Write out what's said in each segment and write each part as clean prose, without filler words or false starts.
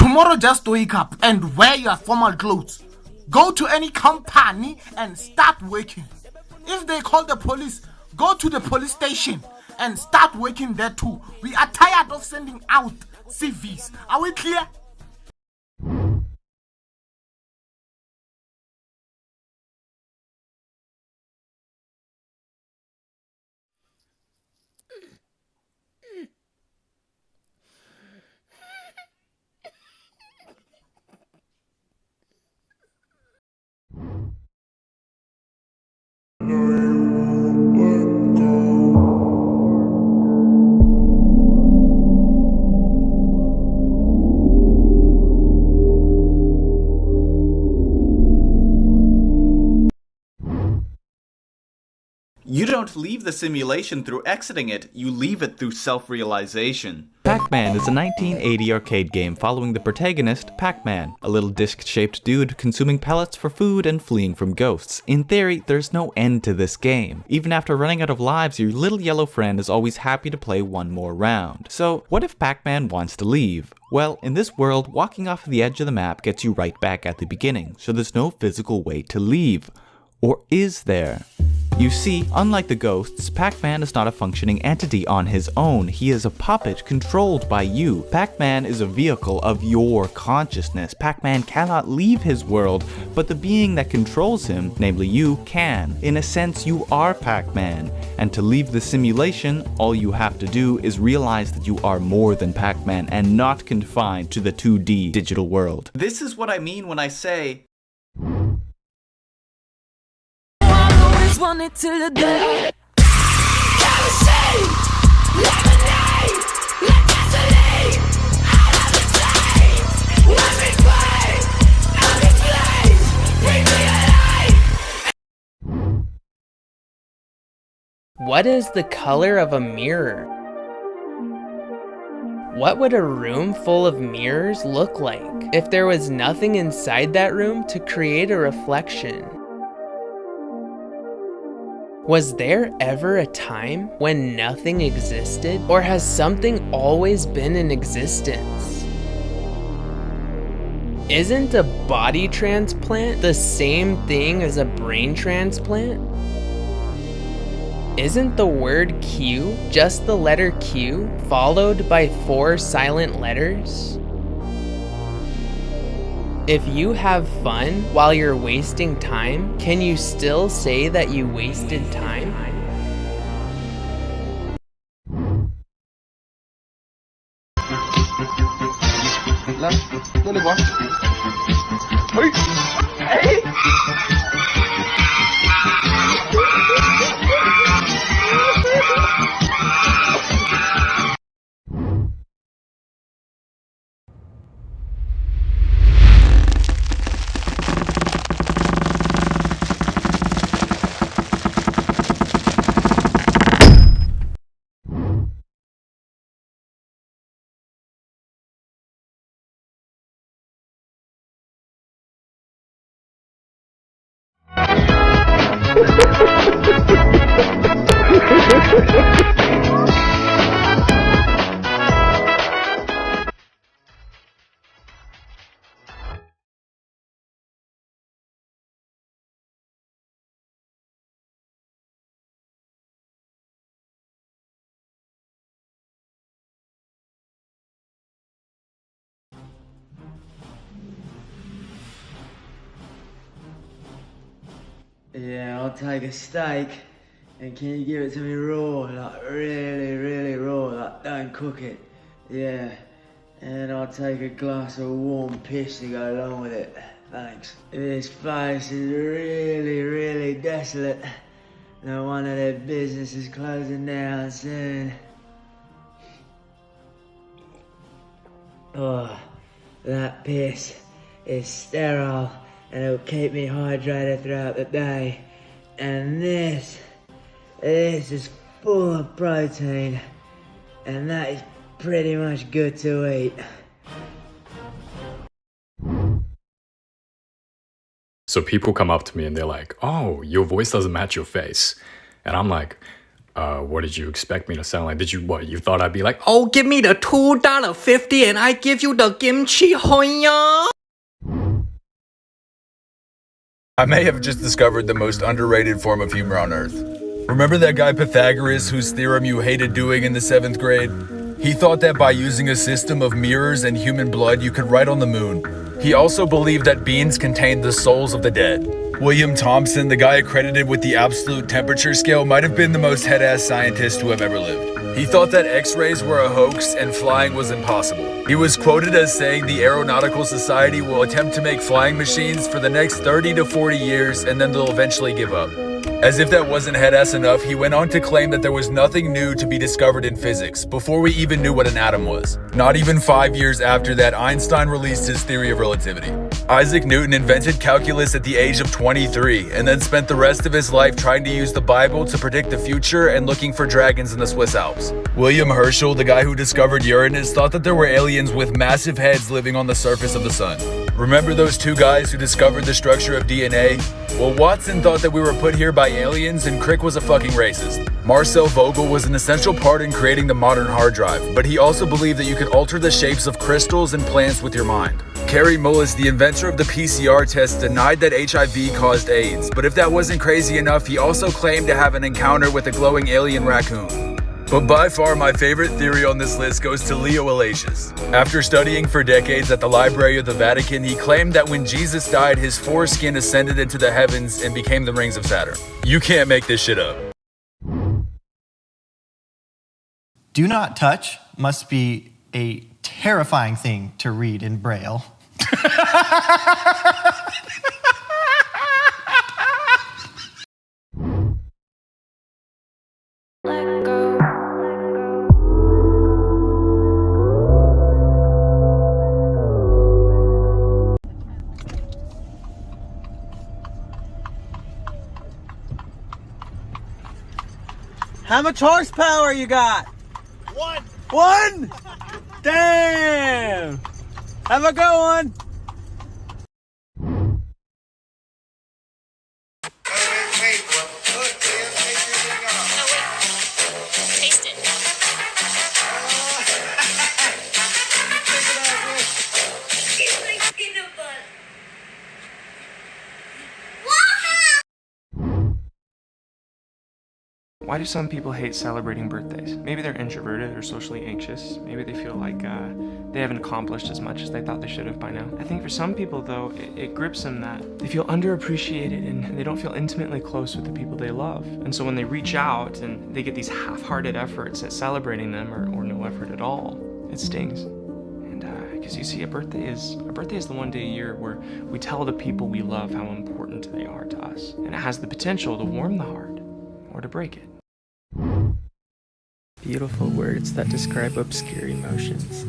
Tomorrow just wake up and wear your formal clothes. Go to any company and start working. If they call the police, go to the police station and start working there too. We are tired of sending out CVs. Are we clear? You don't leave the simulation through exiting it, you leave it through self-realization. Pac-Man is a 1980 arcade game following the protagonist, Pac-Man, a little disc-shaped dude consuming pellets for food and fleeing from ghosts. In theory, there's no end to this game. Even after running out of lives, your little yellow friend is always happy to play one more round. So, what if Pac-Man wants to leave? Well, in this world, walking off the edge of the map gets you right back at the beginning, so there's no physical way to leave. Or is there? You see, unlike the ghosts, Pac-Man is not a functioning entity on his own. He is a puppet controlled by you. Pac-Man is a vehicle of your consciousness. Pac-Man cannot leave his world, but the being that controls him, namely you, can. In a sense, you are Pac-Man. And to leave the simulation, all you have to do is realize that you are more than Pac-Man and not confined to the 2D digital world. This is what I mean when I say, Want it till the day. What is the color of a mirror? What would a room full of mirrors look like if there was nothing inside that room to create a reflection? Was there ever a time when nothing existed? Or has something always been in existence? Isn't a body transplant the same thing as a brain transplant? Isn't the word Q just the letter Q followed by 4 silent letters? If you have fun while you're wasting time, can you still say that you wasted time? Yeah, I'll take a steak, and can you give it to me raw, like really raw, like don't cook it, yeah. And I'll take a glass of warm piss to go along with it, thanks. This place is really desolate. No wonder their business is closing down soon. Oh, that piss is sterile. And it'll keep me hydrated throughout the day. And this is full of protein, and that is pretty much good to eat. So people come up to me and they're like, oh, your voice doesn't match your face. And I'm like, What did you expect me to sound like? You thought I'd be like, oh, give me the $2.50 and I give you the kimchi hoya? I may have just discovered the most underrated form of humor on earth. Remember that guy Pythagoras whose theorem you hated doing in the 7th grade? He thought that by using a system of mirrors and human blood you could write on the moon. He also believed that beans contained the souls of the dead. William Thomson, the guy accredited with the absolute temperature scale, might have been the most head-ass scientist to have ever lived. He thought that X-rays were a hoax and flying was impossible. He was quoted as saying the Aeronautical Society will attempt to make flying machines for the next 30 to 40 years and then they'll eventually give up. As if that wasn't head-ass enough, he went on to claim that there was nothing new to be discovered in physics before we even knew what an atom was. Not even 5 years after that, Einstein released his theory of relativity. Isaac Newton invented calculus at the age of 23 and then spent the rest of his life trying to use the Bible to predict the future and looking for dragons in the Swiss Alps. William Herschel, the guy who discovered Uranus, thought that there were aliens with massive heads living on the surface of the sun. Remember those two guys who discovered the structure of DNA? Well, Watson thought that we were put here by aliens and Crick was a fucking racist. Marcel Vogel was an essential part in creating the modern hard drive, but he also believed that you could alter the shapes of crystals and plants with your mind. Kerry Mullis, the inventor of the PCR test, denied that HIV caused AIDS, but if that wasn't crazy enough, he also claimed to have an encounter with a glowing alien raccoon. But by far my favorite theory on this list goes to Leo Allatius. After studying for decades at the Library of the Vatican, he claimed that when Jesus died, his foreskin ascended into the heavens and became the rings of Saturn. You can't make this shit up. Do not touch must be a terrifying thing to read in Braille. How much horsepower you got? One? Damn! Have a good one. Taste it. It's like peanut butter. Why do some people hate celebrating birthdays? Maybe they're introverted or socially anxious. Maybe they feel like they haven't accomplished as much as they thought they should have by now. I think for some people, though, it grips them that they feel underappreciated and they don't feel intimately close with the people they love. And so when they reach out and they get these half-hearted efforts at celebrating them or no effort at all, it stings. And because you see, a birthday is the one day a year where we tell the people we love how important they are to us. And it has the potential to warm the heart or to break it. Beautiful words that describe obscure emotions.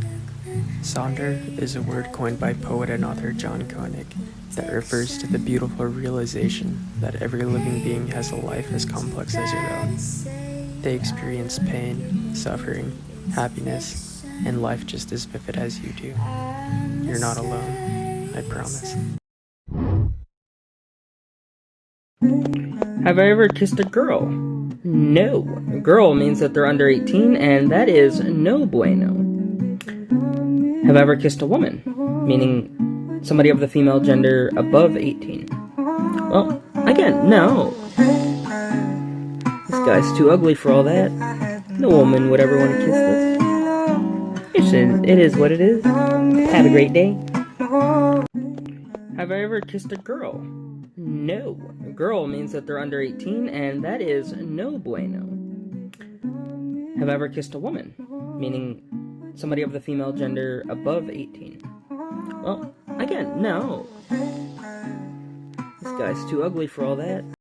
Sonder is a word coined by poet and author John Koenig that refers to the beautiful realization that every living being has a life as complex as your own. They experience pain, suffering, happiness, and life just as vivid as you do. You're not alone, I promise. Have I ever kissed a girl? No. A girl means that they're under 18, and that is no bueno. Have I ever kissed a woman? Meaning somebody of the female gender above 18. Well, again, no. This guy's too ugly for all that. No woman would ever want to kiss this. It is what it is. Have a great day. Have I ever kissed a girl? No. A girl means that they're under 18, and that is no bueno. Have I ever kissed a woman? Meaning somebody of the female gender above 18. Well, again, no. This guy's too ugly for all that.